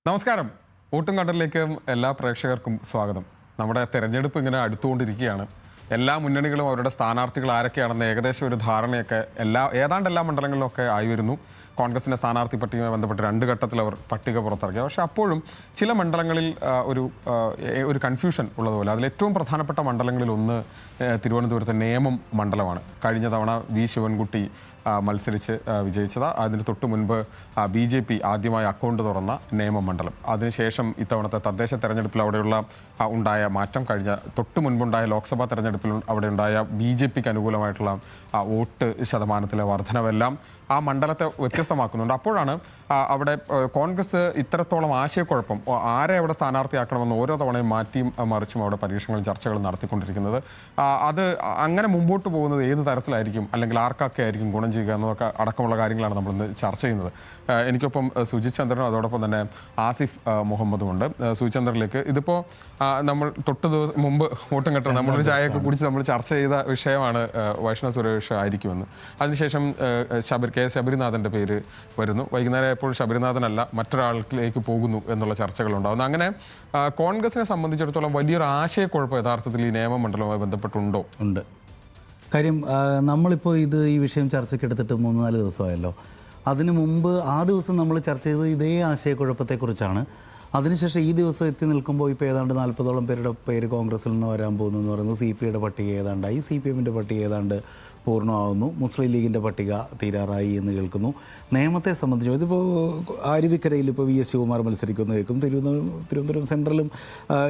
നമസ്കാരം. വോട്ടും കണ്ടലിലേക്ക് എല്ലാ പ്രേക്ഷകർക്കും സ്വാഗതം. നമ്മുടെ തെരഞ്ഞെടുപ്പ് ഇങ്ങനെ അടുത്തുകൊണ്ടിരിക്കുകയാണ്. എല്ലാ മുന്നണികളും അവരുടെ സ്ഥാനാർത്ഥികൾ ആരൊക്കെയാണെന്ന് ഏകദേശം ഒരു ധാരണയൊക്കെ ഏതാണ്ട് എല്ലാ മണ്ഡലങ്ങളിലൊക്കെ ആയി വരുന്നു. കോൺഗ്രസിൻ്റെ സ്ഥാനാർത്ഥി പട്ടികയുമായി ബന്ധപ്പെട്ട് 2 ഘട്ടത്തിൽ അവർ പട്ടിക പുറത്തിറക്കി. പക്ഷേ അപ്പോഴും ചില മണ്ഡലങ്ങളിൽ ഒരു കൺഫ്യൂഷൻ ഉള്ളതുപോലെ അതിലേറ്റവും പ്രധാനപ്പെട്ട മണ്ഡലങ്ങളിൽ ഒന്ന് തിരുവനന്തപുരത്തെ നേമം മണ്ഡലമാണ്. കഴിഞ്ഞ തവണ വി ശിവൻകുട്ടി മത്സരിച്ച് വിജയിച്ചത്. അതിന് തൊട്ട് മുൻപ് BJP ആദ്യമായി അക്കൗണ്ട് തുറന്ന നേമം മണ്ഡലം. അതിനുശേഷം ഇത്തവണത്തെ തദ്ദേശ തെരഞ്ഞെടുപ്പിൽ അവിടെയുള്ള ഉണ്ടായ മാറ്റം, കഴിഞ്ഞ തൊട്ട് മുൻപുണ്ടായ ലോക്സഭാ തെരഞ്ഞെടുപ്പിൽ അവിടെ ഉണ്ടായ BJPക്ക് അനുകൂലമായിട്ടുള്ള വോട്ട് ശതമാനത്തിലെ വർധനവെല്ലാം ആ മണ്ഡലത്തെ വ്യത്യസ്തമാക്കുന്നുണ്ട്. അപ്പോഴാണ് അവിടെ കോൺഗ്രസ് ഇത്രത്തോളം ആശയക്കുഴപ്പം, ആരെ അവിടെ സ്ഥാനാർത്ഥിയാക്കണമെന്ന് ഓരോ തവണയും മാറ്റിയും മറിച്ചും അവിടെ പരീക്ഷണങ്ങളും ചർച്ചകളും നടത്തിക്കൊണ്ടിരിക്കുന്നത്. അത് അങ്ങനെ മുമ്പോട്ട് പോകുന്നത് ഏത് തരത്തിലായിരിക്കും, അല്ലെങ്കിൽ ആർക്കൊക്കെ ആയിരിക്കും ഗുണം ചെയ്യുക എന്നതൊക്കെ അടക്കമുള്ള കാര്യങ്ങളാണ് നമ്മളിന്ന് ചർച്ച ചെയ്യുന്നത്. എനിക്കൊപ്പം സുജിത് ചന്ദ്രനും അതോടൊപ്പം തന്നെ ആസിഫ് മുഹമ്മദും ഉണ്ട്. സുജിത് ചന്ദ്രനിലേക്ക്, ഇതിപ്പോൾ നമ്മൾ മുമ്പ് വോട്ടും കെട്ട നമ്മളൊരു ചായയൊക്കെ കുടിച്ച് നമ്മൾ ചർച്ച ചെയ്ത വിഷയമാണ് വൈഷ്ണവ് സുരേഷ് ആയിരിക്കുമെന്ന്. അതിനുശേഷം കെ ശബരിനാഥൻ്റെ പേര് വരുന്നു. വൈകുന്നേരം ഇപ്പോൾ ശബരിനാഥനല്ല മറ്റൊരാളിലേക്ക് പോകുന്നു എന്നുള്ള ചർച്ചകളുണ്ടാകുന്നു. അങ്ങനെ കോൺഗ്രസിനെ സംബന്ധിച്ചിടത്തോളം വലിയൊരു ആശയക്കുഴപ്പം യഥാർത്ഥത്തിൽ ഈ നിയമമണ്ഡലവുമായി ബന്ധപ്പെട്ടുണ്ടോ? ഉണ്ട്. കാര്യം നമ്മളിപ്പോൾ ഈ വിഷയം ചർച്ചയ്ക്കെടുത്തിട്ട് 3-4 ദിവസമായല്ലോ. അതിനു മുമ്പ് ആ ദിവസം നമ്മൾ ചർച്ച ചെയ്തത് ഇതേ ആശയക്കുഴപ്പത്തെക്കുറിച്ചാണ്. അതിനുശേഷം ഈ ദിവസം എത്തി നിൽക്കുമ്പോൾ ഇപ്പോൾ ഏതാണ്ട് 40ഓളം പേരുടെ പേര് കോൺഗ്രസിൽ നിന്ന് വരാൻ പോകുന്നു എന്ന് പറയുന്നത്. CPIയുടെ പട്ടിക ഏതാണ്ടായി, CPMൻ്റെ പട്ടിക ഏതാണ്ട് പൂർണ്ണമാകുന്നു, മുസ്ലിം ലീഗിൻ്റെ പട്ടിക തീരാറായി എന്ന് കേൾക്കുന്നു. നിയമത്തെ സംബന്ധിച്ച് ഇതിപ്പോൾ അരുവിക്കരയിൽ ഇപ്പോൾ VS ശിവകുമാർ മത്സരിക്കുമെന്ന് കേൾക്കുന്നു. തിരുവനന്തപുരം സെൻട്രലും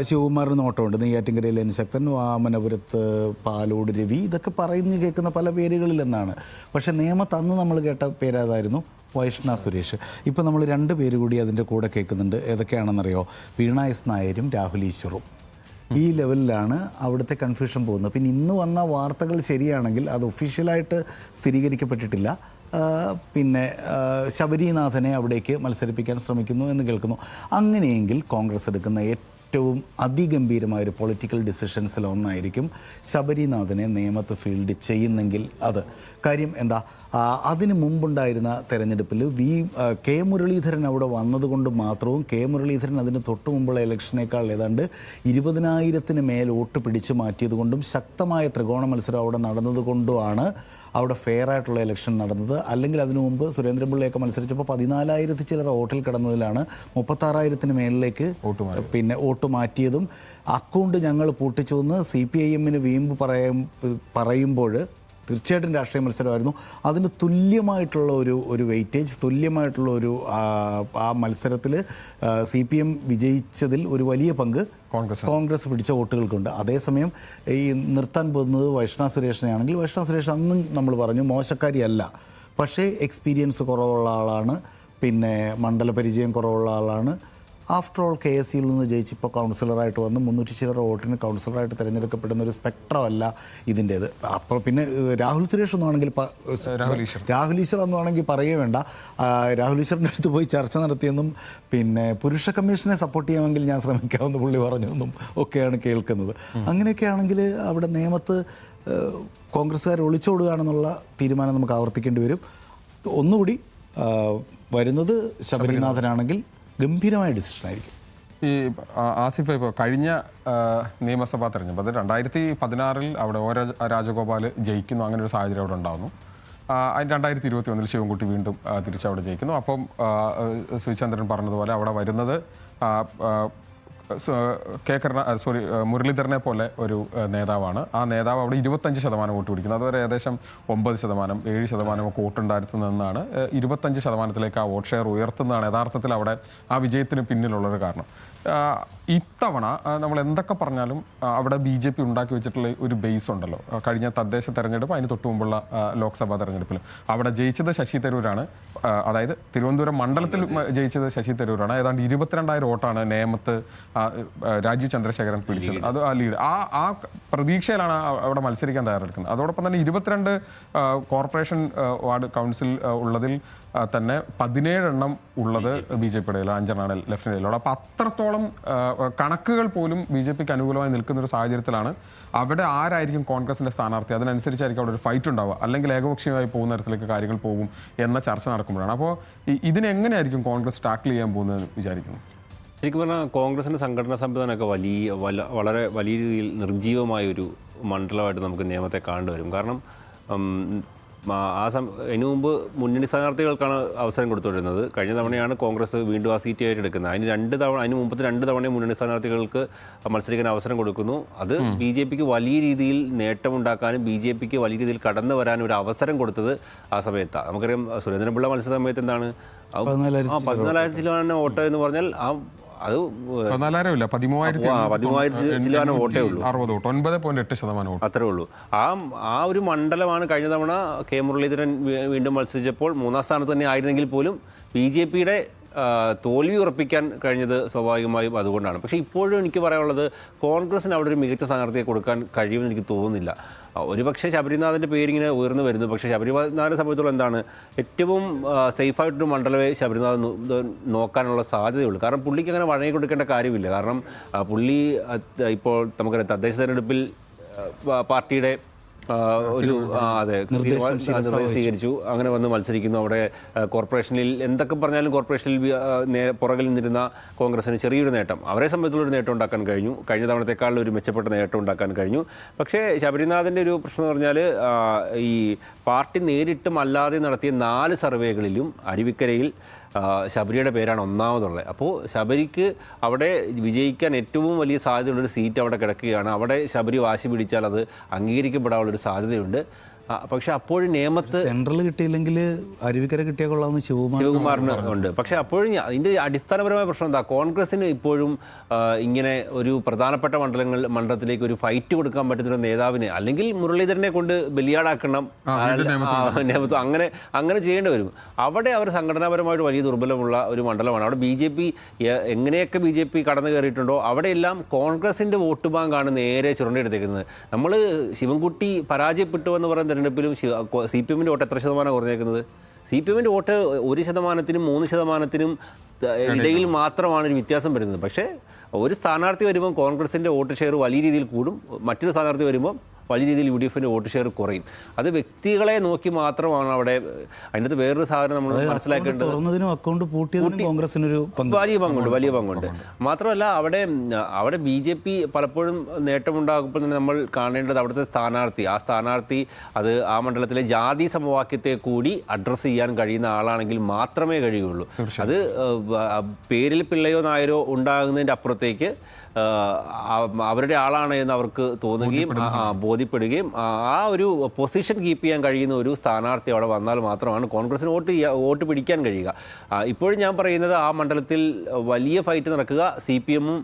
ശിവകുമാറിന് നോട്ടമുണ്ട്. നെയ്യാറ്റിൻകരയിൽ N ശക്തൻ, വാമനപുരത്ത് പാലോട് രവി, ഇതൊക്കെ പറഞ്ഞു കേൾക്കുന്ന പല പേരുകളിലെന്നാണ്. പക്ഷേ നിയമത്ത് അന്ന് നമ്മൾ കേട്ട പേരേതായിരുന്നു? വൈഷ്ണവ് സുരേഷ്. ഇപ്പോൾ നമ്മൾ 2 പേര് കൂടി അതിൻ്റെ കൂടെ കേൾക്കുന്നുണ്ട്. ഏതൊക്കെയാണെന്നറിയോ? വീണ S നായരും രാഹുൽ ഈശ്വറും. ഈ ലെവലിലാണ് അവിടുത്തെ കൺഫ്യൂഷൻ പോകുന്നത്. പിന്നെ ഇന്ന് വന്ന വാർത്തകൾ ശരിയാണെങ്കിൽ അത് ഒഫീഷ്യലായിട്ട് സ്ഥിരീകരിക്കപ്പെട്ടിട്ടില്ല. പിന്നെ ശബരിനാഥനെ അവിടേക്ക് മത്സരിപ്പിക്കാൻ ശ്രമിക്കുന്നു എന്ന് കേൾക്കുന്നു. അങ്ങനെയെങ്കിൽ കോൺഗ്രസ് എടുക്കുന്ന ഏറ്റവും അതിഗംഭീരമായൊരു പൊളിറ്റിക്കൽ ഡിസിഷൻസിലൊന്നായിരിക്കും ശബരിനാഥനെ നിയമത്ത് ഫീൽഡ് ചെയ്യുന്നെങ്കിൽ അത്. കാര്യം എന്താ, അതിന് മുമ്പുണ്ടായിരുന്ന തെരഞ്ഞെടുപ്പിൽ കെ മുരളീധരൻ അവിടെ വന്നതുകൊണ്ട് മാത്രവും കെ മുരളീധരൻ അതിന് തൊട്ട് മുമ്പുള്ള ഇലക്ഷനേക്കാൾ ഏതാണ്ട് 20,000-ന് മേൽ വോട്ട് പിടിച്ചു മാറ്റിയതുകൊണ്ടും ശക്തമായ ത്രികോണ മത്സരം അവിടെ നടന്നതുകൊണ്ടുമാണ് അവിടെ ഫെയർ ആയിട്ടുള്ള ഇലക്ഷൻ നടന്നത്. അല്ലെങ്കിൽ അതിനു മുമ്പ് സുരേന്ദ്രൻപിള്ളയൊക്കെ മത്സരിച്ചപ്പോൾ 14,000 ചിലർ വോട്ടിൽ കടന്നതിലാണ് 36,000-ന് മേളിലേക്ക് പിന്നെ വോട്ട് മാറ്റിയതും. അക്കൗണ്ട് ഞങ്ങൾ പൂട്ടിച്ചുവെന്ന് CPIM-ന് വീമ്പ് പറയുമ്പോൾ തീർച്ചയായിട്ടും രാഷ്ട്രീയ മത്സരമായിരുന്നു. അതിന് തുല്യമായിട്ടുള്ള ഒരു വെയിറ്റേജ്, തുല്യമായിട്ടുള്ള ആ മത്സരത്തിൽ CPM വിജയിച്ചതിൽ ഒരു വലിയ പങ്ക് കോൺഗ്രസ് പിടിച്ച വോട്ടുകൾക്കുണ്ട്. അതേസമയം ഈ നിർത്താൻ പോകുന്നത് വൈഷ്ണവ് സുരേഷിനെയാണെങ്കിൽ വൈഷ്ണവ് സുരേഷ് അന്നും നമ്മൾ പറഞ്ഞു മോശക്കാരിയല്ല, പക്ഷേ എക്സ്പീരിയൻസ് കുറവുള്ള ആളാണ്, പിന്നെ മണ്ഡലപരിചയം കുറവുള്ള ആളാണ്. ആഫ്റ്റർ ഓൾ KSUയിൽ നിന്ന് ജയിച്ച് ഇപ്പോൾ കൗൺസിലറായിട്ട് വന്ന് 300 ചില്ലറ വോട്ടിന് കൗൺസിലറായിട്ട് തിരഞ്ഞെടുക്കപ്പെടുന്ന ഒരു സ്പെക്ട്രമല്ല ഇതിൻ്റേത്. അപ്പോൾ പിന്നെ രാഹുൽ സുരേഷ് ഒന്നാണെങ്കിൽ രാഹുൽ ഈശ്വർ ഒന്നാണെങ്കിൽ പറയേ വേണ്ട. രാഹുൽ ഈശ്വറിൻ്റെ അടുത്ത് പോയി ചർച്ച നടത്തിയെന്നും പിന്നെ പുരുഷ കമ്മീഷനെ സപ്പോർട്ട് ചെയ്യാമെങ്കിൽ ഞാൻ ശ്രമിക്കാമെന്ന് പുള്ളി പറഞ്ഞെന്നും ഒക്കെയാണ് കേൾക്കുന്നത്. അങ്ങനെയൊക്കെ ആണെങ്കിൽ അവിടെ നിയമത്ത് കോൺഗ്രസ്സുകാർ ഒളിച്ചോടുകയാണെന്നുള്ള തീരുമാനം നമുക്ക് ആവർത്തിക്കേണ്ടി വരും. ഒന്നുകൂടി വരുന്നത് ശബരിനാഥനാണെങ്കിൽ ഗംഭീരമായ ഡിസിഷനായിരിക്കും. ഈ ആസിഫ്, ഇപ്പോൾ കഴിഞ്ഞ നിയമസഭാ തെരഞ്ഞെടുപ്പ് അത് 2016 അവിടെ രാജഗോപാൽ ജയിക്കുന്നു, അങ്ങനെ ഒരു സാഹചര്യം അവിടെ ഉണ്ടാകുന്നു. 2021 ശിവൻകുട്ടി വീണ്ടും തിരിച്ചവിടെ ജയിക്കുന്നു. അപ്പം സുചന്ദ്രൻ പറഞ്ഞതുപോലെ അവിടെ വരുന്നത് മുരളീധരനെ പോലെ ഒരു നേതാവാണ്. ആ നേതാവ് അവിടെ 25% വോട്ട് പിടിക്കുന്നത്. അതുവരെ ഏകദേശം 9%, 7% ഒക്കെ വോട്ടുണ്ടായിരുന്നതെന്നാണ് 25%-ലേക്ക് ആ വോട്ട് ഷെയർ ഉയർത്തുന്നതാണ് യഥാർത്ഥത്തിൽ അവിടെ ആ വിജയത്തിന് പിന്നിലുള്ളൊരു കാരണം. ഇത്തവണ നമ്മൾ എന്തൊക്കെ പറഞ്ഞാലും അവിടെ BJP ഉണ്ടാക്കി വെച്ചിട്ടുള്ള ഒരു ബേസ് ഉണ്ടല്ലോ. കഴിഞ്ഞ തദ്ദേശ തെരഞ്ഞെടുപ്പ്, അതിന് തൊട്ട് മുമ്പുള്ള ലോക്സഭാ തെരഞ്ഞെടുപ്പിൽ അവിടെ ജയിച്ചത് ശശി തരൂരാണ്. അതായത് തിരുവനന്തപുരം മണ്ഡലത്തിൽ ജയിച്ചത് ശശി തരൂരാണ്. ഏതാണ്ട് 22,000 വോട്ടാണ് നേമത്ത് രാജീവ് ചന്ദ്രശേഖരൻ പിടിച്ചത്. അത് ആ ലീഡ് ആ പ്രതീക്ഷയിലാണ് അവിടെ മത്സരിക്കാൻ തയ്യാറെടുക്കുന്നത്. അതോടൊപ്പം തന്നെ 22 കോർപ്പറേഷൻ വാർഡ് കൗൺസിൽ ഉള്ളതിൽ തന്നെ 17 ഉള്ളത് BJPയുടെ 5 ലെഫ്റ്റിനെതിരെ. അപ്പോൾ അത്രത്തോളം കണക്കുകൾ പോലും BJPക്ക് അനുകൂലമായി നിൽക്കുന്ന ഒരു സാഹചര്യത്തിലാണ് അവിടെ ആരായിരിക്കും കോൺഗ്രസിൻ്റെ സ്ഥാനാർത്ഥി, അതിനനുസരിച്ചായിരിക്കും അവിടെ ഒരു ഫൈറ്റ് ഉണ്ടാവുക, അല്ലെങ്കിൽ ഏകപക്ഷീയമായി പോകുന്ന തരത്തിലേക്ക് കാര്യങ്ങൾ പോകും എന്ന ചർച്ച നടക്കുമ്പോഴാണ്. അപ്പോൾ ഇതിനെങ്ങനെയായിരിക്കും കോൺഗ്രസ് ടാക്കിൾ ചെയ്യാൻ പോകുന്നതെന്ന് വിചാരിക്കുന്നു? ശരിക്കും പറഞ്ഞാൽ കോൺഗ്രസിൻ്റെ സംഘടനാ സംവിധാനമൊക്കെ വളരെ വലിയ രീതിയിൽ നിർജ്ജീവമായൊരു മണ്ഡലമായിട്ട് നമുക്ക് നിയമത്തെ കാണേണ്ടി വരും. കാരണം അതിനു മുമ്പ് മുന്നണി സ്ഥാനാർത്ഥികൾക്കാണ് അവസരം കൊടുത്തുകൊണ്ടിരുന്നത്. കഴിഞ്ഞ തവണയാണ് കോൺഗ്രസ് വീണ്ടും ആ സീറ്റ് ഏറ്റെടുക്കുന്നത്. അതിന് മുമ്പത്തെ 2 തവണയും മുന്നണി സ്ഥാനാർത്ഥികൾക്ക് മത്സരിക്കാൻ അവസരം കൊടുക്കുന്നു. അത് ബി ജെ പിക്ക് വലിയ രീതിയിൽ നേട്ടമുണ്ടാക്കാനും ബി ജെ പിക്ക് വലിയ രീതിയിൽ കടന്നു വരാനും ഒരു അവസരം കൊടുത്തത് ആ സമയത്താണ്. നമുക്കറിയാം സുരേന്ദ്രൻപിള്ള മത്സര സമയത്ത് എന്താണ് 14,000 ചിലവാണ് വോട്ട് എന്ന് പറഞ്ഞാൽ അത് 13,000 ചിലവാണ് വോട്ടേ ഉള്ളൂ, 9.8% വോട്ട് അത്രേ ഉള്ളൂ. ആ ഒരു മണ്ഡലമാണ് കഴിഞ്ഞ തവണ കെ മുരളീധരൻ വീണ്ടും മത്സരിച്ചപ്പോൾ 3ാം സ്ഥാനത്ത് തന്നെ ആയിരുന്നെങ്കിൽ പോലും ബി ജെ പിയുടെ തോൽവി ഉറപ്പിക്കാൻ കഴിഞ്ഞത് സ്വാഭാവികമായും അതുകൊണ്ടാണ്. പക്ഷേ ഇപ്പോഴും എനിക്ക് പറയാനുള്ളത് കോൺഗ്രസിന് അവിടെ ഒരു മികച്ച സ്ഥാനാർത്ഥിയെ കൊടുക്കാൻ കഴിയുമെന്ന് എനിക്ക് തോന്നുന്നില്ല. ഒരുപക്ഷെ ശബരിനാഥിൻ്റെ പേരിങ്ങനെ ഉയർന്നു വരുന്നു. പക്ഷേ ശബരിനാഥിനെ സംബന്ധിച്ചിടത്തോളം എന്താണ് ഏറ്റവും സേഫായിട്ടൊരു മണ്ഡലമേ ശബരിനാഥ് നോക്കാനുള്ള സാധ്യതയുള്ളൂ. കാരണം പുള്ളിക്ക് അങ്ങനെ വഴങ്ങി കൊടുക്കേണ്ട കാര്യമില്ല. കാരണം പുള്ളി ഇപ്പോൾ നമുക്കറിയാം തദ്ദേശ തെരഞ്ഞെടുപ്പിൽ പാർട്ടിയുടെ ഒരു നിർദ്ദേശം സ്വീകരിച്ചു, അങ്ങനെ വന്ന് മത്സരിക്കുന്നു. അവിടെ കോർപ്പറേഷനിൽ എന്തൊക്കെ പറഞ്ഞാലും കോർപ്പറേഷനിൽ പുറകിൽ നിന്നിരുന്ന കോൺഗ്രസിന് ചെറിയൊരു നേട്ടം, അവരെ സംബന്ധിച്ചുള്ളൊരു നേട്ടം ഉണ്ടാക്കാൻ കഴിഞ്ഞു. കഴിഞ്ഞ തവണത്തേക്കാളും ഒരു മെച്ചപ്പെട്ട നേട്ടം ഉണ്ടാക്കാൻ കഴിഞ്ഞു. പക്ഷേ ശബരിനാഥിൻ്റെ ഒരു പ്രശ്നം എന്ന് പറഞ്ഞാൽ ഈ പാർട്ടി നേരിട്ടും അല്ലാതെ നടത്തിയ 4 സർവേകളിലും അരുവിക്കരയിൽ ശബരിയുടെ പേരാണ് ഒന്നാമതുള്ളത്. അപ്പോൾ ശബരിക്ക് അവിടെ വിജയിക്കാൻ ഏറ്റവും വലിയ സാധ്യതയുള്ളൊരു സീറ്റ് അവിടെ കിടക്കുകയാണ്. അവിടെ ശബരി വാശി പിടിച്ചാൽ അത് അംഗീകരിക്കപ്പെടാനുള്ളൊരു സാധ്യതയുണ്ട്. പക്ഷെ അപ്പോഴും നിയമത്ത് സെൻട്രൽ കിട്ടിയില്ലെങ്കിൽ അരുവിക്കര കിട്ടിയാൽ കൊള്ളാമെന്ന് ശിവകുമാറിന് ഉണ്ട്. പക്ഷെ അപ്പോഴും അതിൻ്റെ അടിസ്ഥാനപരമായ പ്രശ്നം എന്താ, കോൺഗ്രസിന് ഇപ്പോഴും ഇങ്ങനെ ഒരു പ്രധാനപ്പെട്ട മണ്ഡലത്തിലേക്ക് ഒരു ഫൈറ്റ് കൊടുക്കാൻ പറ്റുന്ന ഒരു നേതാവിന്, അല്ലെങ്കിൽ മുരളീധരനെ കൊണ്ട് ബലിയാടാക്കണം, നിയമത്വം അങ്ങനെ ചെയ്യേണ്ടി വരും. അവിടെ അവർ സംഘടനാപരമായിട്ട് വലിയ ദുർബലമുള്ള ഒരു മണ്ഡലമാണ്. അവിടെ ബി ജെ പി എങ്ങനെയൊക്കെ ബി ജെ പി കടന്നു കയറിയിട്ടുണ്ടോ അവിടെയെല്ലാം കോൺഗ്രസിൻ്റെ വോട്ട് ബാങ്കാണ് നേരെ ചുരണ്ടെടുത്തേക്കുന്നത്. നമ്മൾ ശിവൻകുട്ടി പരാജയപ്പെട്ടു എന്ന് പറയുന്ന തെരഞ്ഞെടുപ്പിലും സി പി എമ്മിൻ്റെ വോട്ട് എത്ര ശതമാനം കുറഞ്ഞേക്കുന്നത്? സി പി എമ്മിൻ്റെ വോട്ട് 1%-നും 3%-നും ഇടയിൽ മാത്രമാണ് ഒരു വ്യത്യാസം വരുന്നത്. പക്ഷേ ഒരു സ്ഥാനാർത്ഥി വരുമ്പം കോൺഗ്രസിൻ്റെ വോട്ട് ഷെയർ വലിയ രീതിയിൽ കൂടും, മറ്റൊരു സ്ഥാനാർത്ഥി വരുമ്പം വലിയ രീതിയിൽ യു ഡി എഫിൻ്റെ വോട്ട് ഷെയർ കുറയും. അത് വ്യക്തികളെ നോക്കി മാത്രമാണ് അവിടെ. അതിനകത്ത് വേറൊരു സാധനം നമ്മൾ മനസ്സിലാക്കേണ്ടത്, വലിയ പങ്കുണ്ട്. മാത്രമല്ല അവിടെ ബി ജെ പി പലപ്പോഴും നേട്ടമുണ്ടാകുമ്പോൾ തന്നെ നമ്മൾ കാണേണ്ടത് അവിടുത്തെ സ്ഥാനാർത്ഥി അത് ആ മണ്ഡലത്തിലെ ജാതി സമവാക്യത്തെ കൂടി അഡ്രസ്സ് ചെയ്യാൻ കഴിയുന്ന ആളാണെങ്കിൽ മാത്രമേ കഴിയുള്ളൂ. അത് പേരിൽ പിള്ളയോ നായരോ ഉണ്ടാകുന്നതിൻ്റെ അപ്പുറത്തേക്ക് അവരുടെ ആളാണ് എന്ന് അവർക്ക് തോന്നുകയും ബോധ്യപ്പെടുകയും ആ ഒരു പൊസിഷൻ കീപ്പ് ചെയ്യാൻ കഴിയുന്ന ഒരു സ്ഥാനാർത്ഥി അവിടെ വന്നാൽ മാത്രമാണ് കോൺഗ്രസിന് വോട്ട് പിടിക്കാൻ കഴിയുക. ഇപ്പോഴും ഞാൻ പറയുന്നത് ആ മണ്ഡലത്തിൽ വലിയ ഫൈറ്റ് നടക്കുക സി പി എമ്മും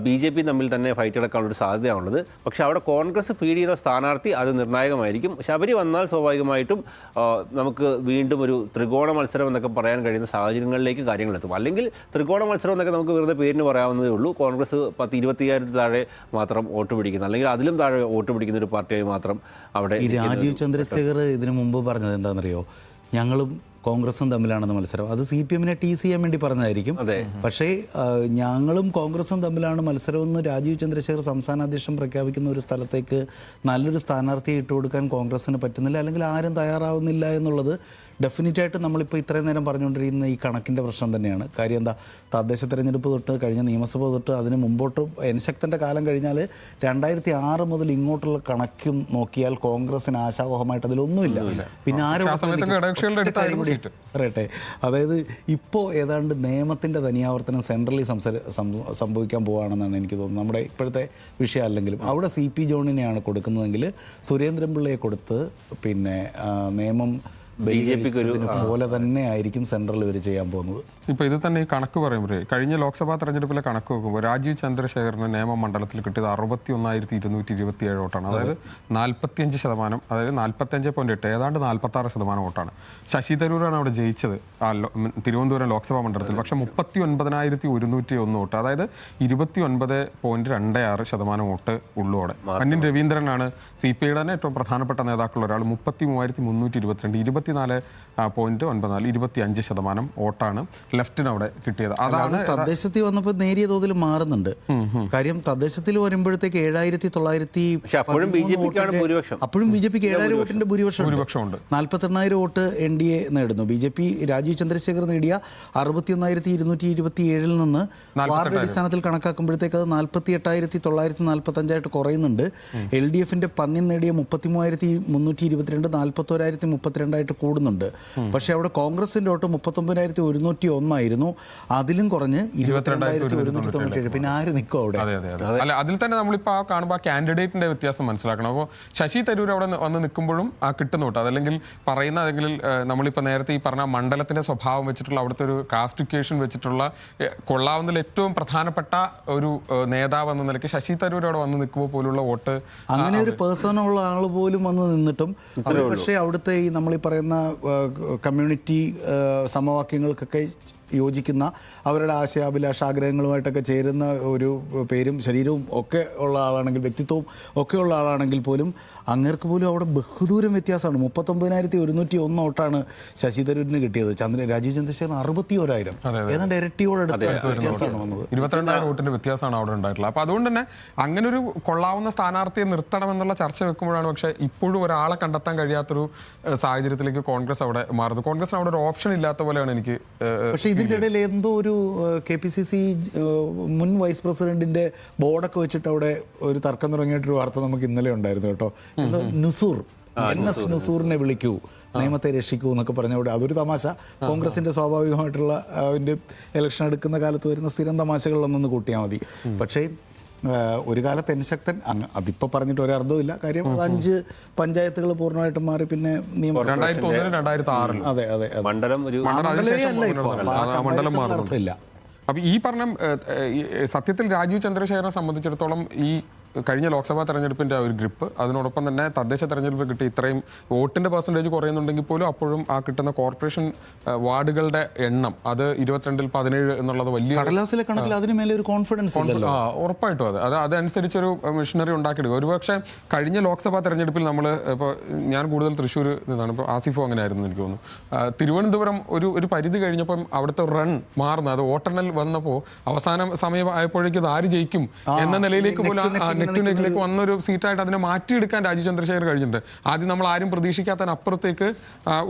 ബി ജെ പിയും തമ്മിൽ തന്നെ ഫൈറ്റ് നടക്കാനുള്ളൊരു സാധ്യതയാണുള്ളത്. പക്ഷേ അവിടെ കോൺഗ്രസ് ഫീഡ് ചെയ്യുന്ന സ്ഥാനാർത്ഥി അത് നിർണായകമായിരിക്കും. ശബരി വന്നാൽ സ്വാഭാവികമായിട്ടും നമുക്ക് വീണ്ടും ഒരു ത്രികോണ മത്സരം എന്നൊക്കെ പറയാൻ കഴിയുന്ന സാഹചര്യങ്ങളിലേക്ക് കാര്യങ്ങളെത്തും. അല്ലെങ്കിൽ ത്രികോണ മത്സരം എന്നൊക്കെ നമുക്ക് വെറുതെ പേരിന് പറയാവുന്നതേ ഉള്ളൂ. കോൺഗ്രസ് 10-20,000 താഴെ മാത്രം വോട്ട് പിടിക്കുന്ന, അല്ലെങ്കിൽ അതിലും താഴെ വോട്ട് പിടിക്കുന്ന ഒരു പാർട്ടിയായി മാത്രം അവിടെ. രാജീവ് ചന്ദ്രശേഖർ ഇതിനു മുമ്പ് പറഞ്ഞത് എന്താണെന്നറിയോ, ഞങ്ങളും കോൺഗ്രസും തമ്മിലാണെന്ന് മത്സരം. അത് സി പി എമ്മിനെ ടീസ് ചെയ്യാൻ വേണ്ടി പറഞ്ഞതായിരിക്കും. പക്ഷേ ഞങ്ങളും കോൺഗ്രസും തമ്മിലാണ് മത്സരമെന്ന് രാജീവ് ചന്ദ്രശേഖർ സംസ്ഥാന അധ്യക്ഷൻ പ്രഖ്യാപിക്കുന്ന ഒരു സ്ഥലത്തേക്ക് നല്ലൊരു സ്ഥാനാർത്ഥിയെ ഇട്ടുകൊടുക്കാൻ കോൺഗ്രസ്സിന് പറ്റുന്നില്ല, അല്ലെങ്കിൽ ആരും തയ്യാറാവുന്നില്ല എന്നുള്ളത് ഡെഫിനറ്റായിട്ട് നമ്മളിപ്പോൾ ഇത്രയും നേരം പറഞ്ഞുകൊണ്ടിരിക്കുന്ന ഈ കണക്കിൻ്റെ പ്രശ്നം തന്നെയാണ്. കാര്യം എന്താ, തദ്ദേശ തെരഞ്ഞെടുപ്പ് തൊട്ട് കഴിഞ്ഞ നിയമസഭ തൊട്ട് അതിന് മുമ്പോട്ട് എൻശക്തൻ്റെ കാലം കഴിഞ്ഞാൽ 2006 മുതൽ ഇങ്ങോട്ടുള്ള കണക്കും നോക്കിയാൽ കോൺഗ്രസിന് ആശാവഹമായിട്ട് അതിലൊന്നുമില്ല. പിന്നെ പറയട്ടെ, അതായത് ഇപ്പോൾ ഏതാണ്ട് നിയമത്തിൻ്റെ തനിയാവർത്തനം സെൻട്രലി സംഭവിക്കാൻ പോവുകയാണെന്നാണ് എനിക്ക് തോന്നുന്നത്. നമ്മുടെ ഇപ്പോഴത്തെ വിഷയം അല്ലെങ്കിലും അവിടെ സി പി ജോണിനെയാണ് കൊടുക്കുന്നതെങ്കിൽ സുരേന്ദ്രൻപിള്ളയെ കൊടുത്ത് പിന്നെ നിയമം പോലെ തന്നെ ആയിരിക്കും സെൻട്രൽ ഇവർ ചെയ്യാൻ പോകുന്നത്. ഇപ്പോൾ ഇത് തന്നെ ഈ കണക്ക് പറയുമ്പോഴേ കഴിഞ്ഞ ലോക്സഭാ തെരഞ്ഞെടുപ്പിലെ കണക്ക് നോക്കുമ്പോൾ രാജീവ് ചന്ദ്രശേഖറിന് നിയമം മണ്ഡലത്തിൽ കിട്ടിയത് 61,227 വോട്ടാണ്. അതായത് 45%, അതായത് 45.8, ഏതാണ്ട് 46% വോട്ടാണ്. ശശി തരൂരാണ് അവിടെ ജയിച്ചത് തിരുവനന്തപുരം ലോക്സഭാ മണ്ഡലത്തിൽ. പക്ഷേ 39,101 വോട്ട്, അതായത് 29.26% വോട്ട് ഉള്ളു അവിടെ. അന്യൻ രവീന്ദ്രനാണ് സി പി ഐയുടെ തന്നെ ഏറ്റവും പ്രധാനപ്പെട്ട നേതാക്കളുള്ള ഒരാൾ. 33,322, 24.94 25% വോട്ടാണ് ലെഫ്റ്റിന് അവിടെ കിട്ടിയത്. അതാണ് തദ്ദേശത്തിൽ വന്നപ്പോൾ നേരിയ തോതിൽ മാറുന്നുണ്ട്. കാര്യം തദ്ദേശത്തിൽ വരുമ്പോഴത്തേക്ക് അപ്പോഴും ബി ജെ പിക്ക് 7000 വോട്ടിന്റെ ഭൂരിപക്ഷമുണ്ട്. 48,000 വോട്ട് NDA നേടുന്നു. BJP രാജീവ് ചന്ദ്രശേഖർ നേടിയ 61,227 നിന്ന് വാർഡ് അടിസ്ഥാനത്തിൽ കണക്കാക്കുമ്പോഴത്തേക്ക് അത് 48,945 കുറയുന്നുണ്ട്. LDFന്റെ പന്നിൻ നേടിയ 33,322 41,032 കൂടുന്നുണ്ട്. പക്ഷേ അവിടെ കോൺഗ്രസിന്റെ വോട്ട് 39,101 ആയിരുന്നു. അതിലും കുറഞ്ഞ് 22,197. പിന്നെ ആര് നിൽക്കും അവിടെ? അല്ല, അതിൽ തന്നെ നമ്മളിപ്പോൾ ആ കാണുമ്പോൾ ആ കാൻഡിഡേറ്റിന്റെ വ്യത്യാസം മനസ്സിലാക്കണം. അപ്പോൾ ശശി തരൂർ അവിടെ വന്ന് നിൽക്കുമ്പോഴും ആ കിട്ടുന്ന വോട്ട് അതല്ലെങ്കിൽ പറയുന്ന അല്ലെങ്കിൽ നമ്മളിപ്പോൾ നേരത്തെ ഈ പറഞ്ഞ മണ്ഡലത്തിന്റെ സ്വഭാവം വെച്ചിട്ടുള്ള അവിടുത്തെ ഒരു കാസ്റ്റിക്കേഷൻ വെച്ചിട്ടുള്ള കൊള്ളാവുന്നതിൽ ഏറ്റവും പ്രധാനപ്പെട്ട ഒരു നേതാവ് എന്ന നിലയ്ക്ക് ശശി തരൂർ അവിടെ വന്ന് നിൽക്കുമ്പോൾ പോലുള്ള വോട്ട്, അങ്ങനെ ഒരു പേഴ്സണുള്ള ആൾ പോലും വന്ന് നിന്നിട്ടും പക്ഷേ അവിടുത്തെ ഈ നമ്മളീ പറയുന്ന കമ്മ്യൂണിറ്റി സമവാക്യങ്ങൾക്കൊക്കെ യോജിക്കുന്ന അവരുടെ ആശയാഭിലാഷ ആഗ്രഹങ്ങളുമായിട്ടൊക്കെ ചേരുന്ന ഒരു പേരും ശരീരവും ഒക്കെ ഉള്ള ആളാണെങ്കിൽ വ്യക്തിത്വവും ഒക്കെ ഉള്ള ആളാണെങ്കിൽ പോലും അങ്ങേർക്ക് പോലും അവിടെ ബഹുദൂരം വ്യത്യാസമാണ്. 39,101 വോട്ടാണ് ശശി തരൂരിന് കിട്ടിയത്. രാജീവ് ചന്ദ്രശേഖരൻ 61,000, ഏതാണ്ട് ഇരട്ടിയോടടുത്ത വ്യത്യാസമാണ് വന്നത്. 22,000 വോട്ടിന്റെ വ്യത്യാസമാണ് അവിടെ ഉണ്ടായിട്ടുള്ളത്. അപ്പോൾ അതുകൊണ്ട് തന്നെ അങ്ങനെ ഒരു കൊള്ളാവുന്ന സ്ഥാനാർത്ഥിയെ നിർത്തണമെന്നുള്ള ചർച്ച വെക്കുമ്പോഴാണ് പക്ഷേ ഇപ്പോഴും ഒരാളെ കണ്ടെത്താൻ കഴിയാത്തൊരു സാഹചര്യത്തിലേക്ക് കോൺഗ്രസ് അവിടെ മാറുന്നത്. കോൺഗ്രസിന് അവിടെ ഒരു ഓപ്ഷൻ ഇല്ലാത്ത പോലെയാണ് എനിക്ക്. പക്ഷേ ഇതിൻ്റെ ഇടയിൽ എന്തോ ഒരു KPCC മുൻ വൈസ് പ്രസിഡന്റിന്റെ ബോർഡൊക്കെ വെച്ചിട്ട് അവിടെ ഒരു തർക്കം തുടങ്ങിയിട്ടൊരു വാർത്ത നമുക്ക് ഇന്നലെ ഉണ്ടായിരുന്നു കേട്ടോ. എന്തോ NS നുസൂറിനെ വിളിക്കൂ, നിയമത്തെ രക്ഷിക്കൂ എന്നൊക്കെ പറഞ്ഞവിടെ അതൊരു തമാശ. കോൺഗ്രസിന്റെ സ്വാഭാവികമായിട്ടുള്ള അതിൻ്റെ ഇലക്ഷൻ എടുക്കുന്ന കാലത്ത് വരുന്ന സ്ഥിരം തമാശകളിലൊന്നൊന്ന് കൂട്ടിയാൽ മതി. പക്ഷേ ഒരു കാലത്ത് ശക്തൻ അതിപ്പോൾ പറഞ്ഞിട്ട് ഒരർത്ഥമില്ല. കാര്യം അത് 5 പഞ്ചായത്തുകൾ പൂർണ്ണമായിട്ടും മാറി. പിന്നെ അതെ അതെ മണ്ഡലം അർത്ഥമില്ല. അപ്പം ഈ പറഞ്ഞ സത്യത്തിൽ രാജീവ് ചന്ദ്രശേഖരനെ സംബന്ധിച്ചിടത്തോളം ഈ കഴിഞ്ഞ ലോക്സഭാ തെരഞ്ഞെടുപ്പിൻ്റെ ഒരു ഗ്രിപ്പ്, അതിനോടൊപ്പം തന്നെ തദ്ദേശ തെരഞ്ഞെടുപ്പ് കിട്ടി ഇത്രയും വോട്ടിൻ്റെ പെർസെൻറ്റേജ് കുറയുന്നുണ്ടെങ്കിൽ പോലും അപ്പോഴും ആ കിട്ടുന്ന കോർപ്പറേഷൻ വാർഡുകളുടെ എണ്ണം അത് 22-17 എന്നുള്ളത് വലിയ കടലാസിലെ കണക്കിൽ അതിന് മേലെ ഒരു കോൺഫിഡൻസ് ഉറപ്പായിട്ടും അതനുസരിച്ചൊരു മെഷീനറി ഉണ്ടാക്കിയെടുക്കും. ഒരുപക്ഷെ കഴിഞ്ഞ ലോക്സഭാ തെരഞ്ഞെടുപ്പിൽ നമ്മൾ ഇപ്പോൾ ഞാൻ കൂടുതൽ തൃശ്ശൂർ നിന്നാണ്, ഇപ്പോൾ ആസിഫോ അങ്ങനെ ആയിരുന്നു എനിക്ക് തോന്നുന്നു. തിരുവനന്തപുരം ഒരു പരിധി കഴിഞ്ഞപ്പം അവിടുത്തെ റൺ മാറുന്നത്, അത് വോട്ടെണ്ണൽ വന്നപ്പോൾ അവസാന സമയം ആയപ്പോഴേക്കും ഇത് ആര് ജയിക്കും എന്ന നിലയിലേക്ക് പോലും നെക്കിലേക്ക് വന്നൊരു സീറ്റായിട്ട് അതിനെ മാറ്റിയെടുക്കാൻ രാജീവ് ചന്ദ്രശേഖർ കഴിഞ്ഞിട്ടുണ്ട്. ആദ്യം നമ്മൾ ആരും പ്രതീക്ഷിക്കാത്തതിനപ്പുറത്തേക്ക്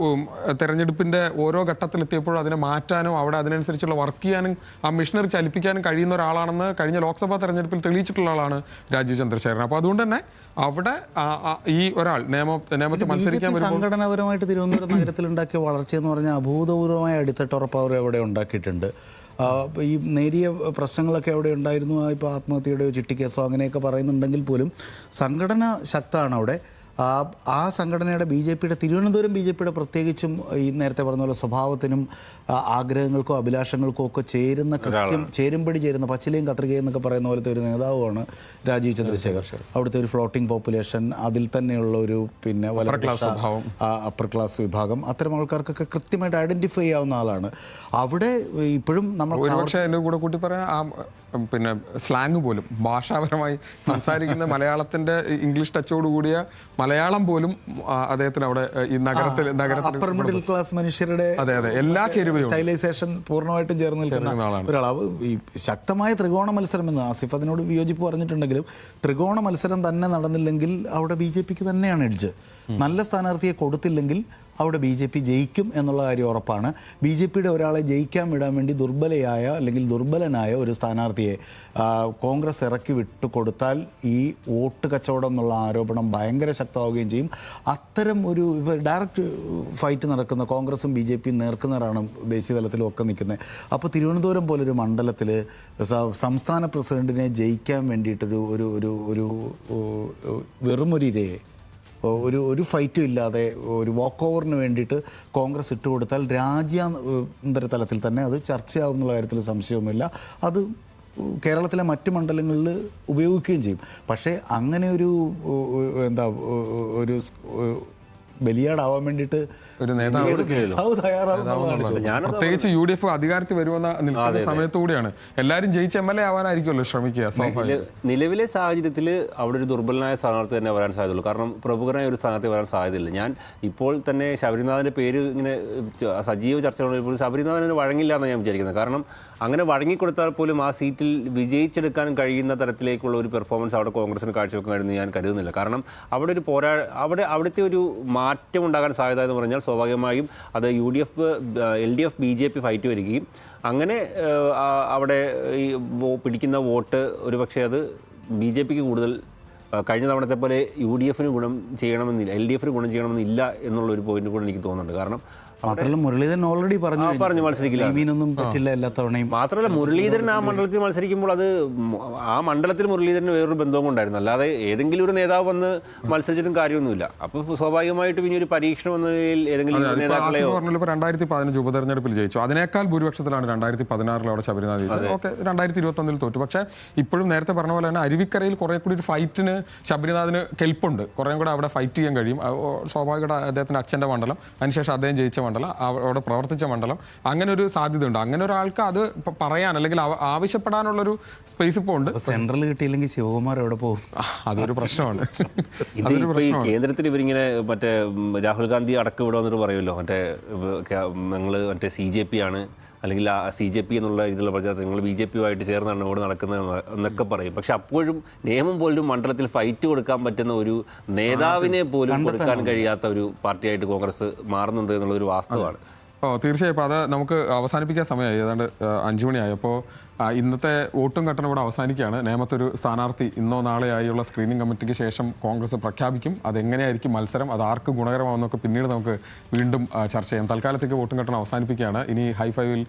തെരഞ്ഞെടുപ്പിൻ്റെ ഓരോ ഘട്ടത്തിലെത്തിയപ്പോഴും അതിനെ മാറ്റാനും അവിടെ അതിനനുസരിച്ചുള്ള വർക്ക് ചെയ്യാനും ആ മിഷനറി ചലിപ്പിക്കാനും കഴിയുന്ന ഒരാളാണെന്ന് കഴിഞ്ഞ ലോക്സഭാ തെരഞ്ഞെടുപ്പിൽ തെളിയിച്ചിട്ടുള്ള ആളാണ് രാജീവ് ചന്ദ്രശേഖരൻ. അപ്പോൾ അതുകൊണ്ട് തന്നെ അവിടെ ഈ ഒരാൾ നിയമത്തിൽ മത്സരിക്കാൻ സംഘടനാപരമായിട്ട് തിരുവനന്തപുരം നഗരത്തിൽ ഉണ്ടാക്കിയ വളർച്ചയെന്ന് പറഞ്ഞാൽ അഭൂതപൂർവമായ അടിത്തട്ടുറപ്പ് അവർ അവിടെ ഉണ്ടാക്കിയിട്ടുണ്ട്. ഈ നേരിയ പ്രശ്നങ്ങളൊക്കെ അവിടെ ഉണ്ടായിരുന്നു. ഇപ്പോൾ ആത്മഹത്യയുടെയോ ചിട്ടിക്കേസോ അങ്ങനെയൊക്കെ പറയുന്നുണ്ടെങ്കിൽ പോലും സംഘടന ശക്തമാണ് അവിടെ. ആ സംഘടനയുടെ തിരുവനന്തപുരം BJPയുടെ പ്രത്യേകിച്ചും ഈ നേരത്തെ പറഞ്ഞ പോലെ സ്വഭാവത്തിനും ആഗ്രഹങ്ങൾക്കോ അഭിലാഷങ്ങൾക്കോ ഒക്കെ ചേരുമ്പടി ചേരുന്ന പച്ചിലയും കത്രികയും എന്നൊക്കെ പറയുന്ന പോലത്തെ ഒരു നേതാവുമാണ് രാജീവ് ചന്ദ്രശേഖർ. അവിടുത്തെ ഒരു ഫ്ലോട്ടിംഗ് പോപ്പുലേഷൻ, അതിൽ തന്നെയുള്ള ഒരു പിന്നെ അപ്പർ ക്ലാസ് വിഭാഗം, അത്തരം ആൾക്കാർക്കൊക്കെ കൃത്യമായിട്ട് ഐഡന്റിഫൈ ചെയ്യാവുന്ന ആളാണ്. അവിടെ ഇപ്പോഴും നമ്മൾ കൂട്ടി പറയാൻ പിന്നെ സ്ലാങ് പോലും ഭാഷാപരമായി സംസാരിക്കുന്ന മലയാളത്തിന്റെ ഇംഗ്ലീഷ് ടച്ചോട് കൂടിയ മലയാളം പോലും അദ്ദേഹത്തിന് അവിടെ ഈ നഗരത്തിൽ അപ്പർ മിഡിൽ ക്ലാസ് മനുഷ്യരുടെ എല്ലാ ചേരുവയും സ്റ്റൈലൈസേഷൻ പൂർണ്ണമായിട്ടും ചേർന്ന് നിൽക്കുന്ന ഒരാളാണ്. ഈ ശക്തമായ ത്രികോണ മത്സരം എന്ന് ആസിഫ് അതിനോട് വിയോജിപ്പ് പറഞ്ഞിട്ടുണ്ടെങ്കിലും ത്രികോണ മത്സരം തന്നെ നടന്നില്ലെങ്കിൽ അവിടെ BJPക്ക് തന്നെയാണ് എഡ്ജ്. നല്ല സ്ഥാനാർത്ഥിയെ കൊടുത്തില്ലെങ്കിൽ അവിടെ BJP ജയിക്കും എന്നുള്ള കാര്യം ഉറപ്പാണ്. BJPയുടെ ഒരാളെ ജയിക്കാൻ വിടാൻ വേണ്ടി ദുർബലനായ ഒരു സ്ഥാനാർത്ഥിയെ കോൺഗ്രസ് ഇറക്കി വിട്ടു കൊടുത്താൽ ഈ വോട്ട് കച്ചവടം എന്നുള്ള ആരോപണം ഭയങ്കര ശക്തമാവുകയും ചെയ്യും. അത്തരം ഒരു ഡയറക്റ്റ് ഫൈറ്റ് നടക്കുന്ന കോൺഗ്രസും BJPയും നേർക്കുനേറാണ് ദേശീയ തലത്തിലും ഒക്കെ നിൽക്കുന്നത്. അപ്പോൾ തിരുവനന്തപുരം പോലൊരു മണ്ഡലത്തിൽ സംസ്ഥാന പ്രസിഡന്റിനെ ജയിക്കാൻ വേണ്ടിയിട്ടൊരു ഒരു വെറുമൊരിരയെ ഒരു ഫൈറ്റും ഇല്ലാതെ ഒരു വാക്ക് ഓവറിന് വേണ്ടിയിട്ട് കോൺഗ്രസ് ഇട്ടുകൊടുത്താൽ രാജ്യാന്തര തലത്തിൽ തന്നെ അത് ചർച്ചയാവും എന്നുള്ള കാര്യത്തിൽ സംശയമൊന്നുമില്ല. അത് കേരളത്തിലെ മറ്റ് മണ്ഡലങ്ങളിൽ ഉപയോഗിക്കുകയും ചെയ്യും. പക്ഷേ അങ്ങനെ ഒരു ബലിയാടാവാൻ വേണ്ടിയിട്ട് ഒരു നേതാവ് നേതാവ് തയ്യാറാവുന്നതാണ്. ഞാനത് പ്രത്യേകിച്ച് UDF അധികാരത്തിൽ വരുമെന്ന നിൽക്കുന്ന സമയത്തുകൂടിയാണ് എല്ലാവരും ജയിച്ച് MLA ആവാനായിരിക്കുമല്ലോ ശ്രമിക്കുക സ്വാഭാവികം. നിലവിലെ സാഹചര്യത്തിൽ അവിടെ ഒരു ദുർബലനായ സ്ഥാനാർത്ഥി തന്നെ വരാൻ സാധ്യതയുള്ളൂ. കാരണം പ്രമുഖനായ ഒരു സ്ഥാനാർത്ഥി വരാൻ സാധ്യതയില്ല. ഞാൻ ഇപ്പോൾ തന്നെ ശബരിനാഥിൻ്റെ പേര് ഇങ്ങനെ സജീവ ചർച്ചകളിൽ ശബരിനാഥന് വഴങ്ങില്ല എന്നാണ് ഞാൻ വിചാരിക്കുന്നത്. കാരണം അങ്ങനെ വഴങ്ങിക്കൊടുത്താൽ പോലും ആ സീറ്റിൽ വിജയിച്ചെടുക്കാൻ കഴിയുന്ന തരത്തിലേക്കുള്ള ഒരു പെർഫോമൻസ് അവിടെ കോൺഗ്രസിന് കാഴ്ചവെക്കാൻ കഴിയുമെന്ന് ഞാൻ കരുതുന്നില്ല. കാരണം അവിടെ ഒരു അവിടുത്തെ ഒരു മാറ്റം ഉണ്ടാകാൻ സാധ്യത എന്ന് പറഞ്ഞാൽ സ്വാഭാവികമായും അത് UDF LDF BJP ഫൈറ്റ് വരികയും അങ്ങനെ അവിടെ ഈ പിടിക്കുന്ന വോട്ട് ഒരുപക്ഷെ അത് BJPക്ക് കൂടുതൽ കഴിഞ്ഞ തവണത്തെ പോലെ UDFന് ഗുണം ചെയ്യണമെന്നില്ല, LDFന് ഗുണം ചെയ്യണമെന്നില്ല എന്നുള്ളൊരു പോയിന്റ് കൂടെ എനിക്ക് തോന്നുന്നുണ്ട്. കാരണം മാത്രമല്ല മുരളീധരൻ ഓൾറെഡി പറഞ്ഞു മത്സരിക്കില്ല, മീനൊന്നും പറ്റില്ല എല്ലാ തവണയും. മാത്രമല്ല മുരളീധരൻ ആ മണ്ഡലത്തിൽ മത്സരിക്കുമ്പോൾ അത് ആ മണ്ഡലത്തിൽ മുരളീധരന് വേറൊരു ബന്ധവും ഉണ്ടായിരുന്നു. അല്ലാതെ ഏതെങ്കിലും ഒരു നേതാവ് വന്ന് മത്സരിച്ചിട്ടും കാര്യമൊന്നുമില്ല. അപ്പോൾ സ്വാഭാവികമായിട്ടും ഇനി ഒരു പരീക്ഷണം എന്ന നിലയിൽ ഏതെങ്കിലും നേതാക്കളെയോ 2015 ഉപതെരഞ്ഞെടുപ്പിൽ ജയിച്ചു. അതിനേക്കാൾ ഭൂരിപക്ഷത്തിലാണ് 2016 അവിടെ ശബരിനാഥ് ജയിച്ചത്. ഓക്കെ, 2021 തോറ്റു. പക്ഷേ ഇപ്പോഴും നേരത്തെ പറഞ്ഞ പോലെ തന്നെ അരുവിക്കരയിൽ കുറെ കൂടി ഒരു ഫൈറ്റിന് ശബരിനാഥിന് കെൽപ്പുണ്ട്. കുറേ കൂടെ അവിടെ ഫൈറ്റ് ചെയ്യാൻ കഴിയും. സ്വാഭാവികമായിട്ട് അദ്ദേഹത്തിൻ്റെ അച്ഛൻ്റെ മണ്ഡലം, അതിനുശേഷം അദ്ദേഹം ജയിച്ച മണ്ഡലം, അവിടെ പ്രവർത്തിച്ച മണ്ഡലം, അങ്ങനെ ഒരു സാധ്യതയുണ്ട്. അങ്ങനെ ഒരാൾക്ക് അത് പറയാൻ അല്ലെങ്കിൽ ആവശ്യപ്പെടാനുള്ളൊരു സ്പേസ് ഇപ്പോൾ ഉണ്ട്. സെൻട്രൽ കിട്ടിയില്ലെങ്കിൽ ശിവകുമാർ എവിടെ പോകും? അതൊരു പ്രശ്നമാണ്. ഇപ്പോൾ ഈ കേന്ദ്രത്തിൽ ഇവരിങ്ങനെ മറ്റേ രാഹുൽ ഗാന്ധി അടക്കം ഇവിടെ വന്നിട്ട് പറയുമല്ലോ, ഞങ്ങൾ CJP ആണ്, അല്ലെങ്കിൽ CJP എന്നുള്ള രീതിയിലുള്ള പ്രചാരണം, നിങ്ങൾ BJPയുമായിട്ട് ചേർന്നാണ് ഇവിടെ നടക്കുന്നത് എന്നൊക്കെ പറയും. പക്ഷെ അപ്പോഴും നിയമം പോലും മണ്ഡലത്തിൽ ഫൈറ്റ് കൊടുക്കാൻ പറ്റുന്ന ഒരു നേതാവിനെ പോലും കൊടുക്കാൻ കഴിയാത്ത ഒരു പാർട്ടിയായിട്ട് കോൺഗ്രസ് മാറുന്നുണ്ട് എന്നുള്ളൊരു വാസ്തവമാണ്. തീർച്ചയായും. അപ്പോൾ അത് നമുക്ക് അവസാനിപ്പിക്കാൻ സമയമായി, ഏതാണ്ട് 5 മണിയായി. അപ്പോൾ ഇന്നത്തെ വോട്ടും കട്ടനും ഇവിടെ അവസാനിക്കുകയാണ്. നേമത്തൊരു സ്ഥാനാർത്ഥി ഇന്നോ നാളെയായുള്ള സ്ക്രീനിംഗ് കമ്മിറ്റിക്ക് ശേഷം കോൺഗ്രസ് പ്രഖ്യാപിക്കും. അതെങ്ങനെയായിരിക്കും മത്സരം, അത് ആർക്ക് ഗുണകരമാവുന്നൊക്കെ പിന്നീട് നമുക്ക് വീണ്ടും ചർച്ച ചെയ്യാം. തൽക്കാലത്തേക്ക് വോട്ടും കട്ടനും അവസാനിപ്പിക്കുകയാണ്. ഇനി ഹൈ ഫൈവിൽ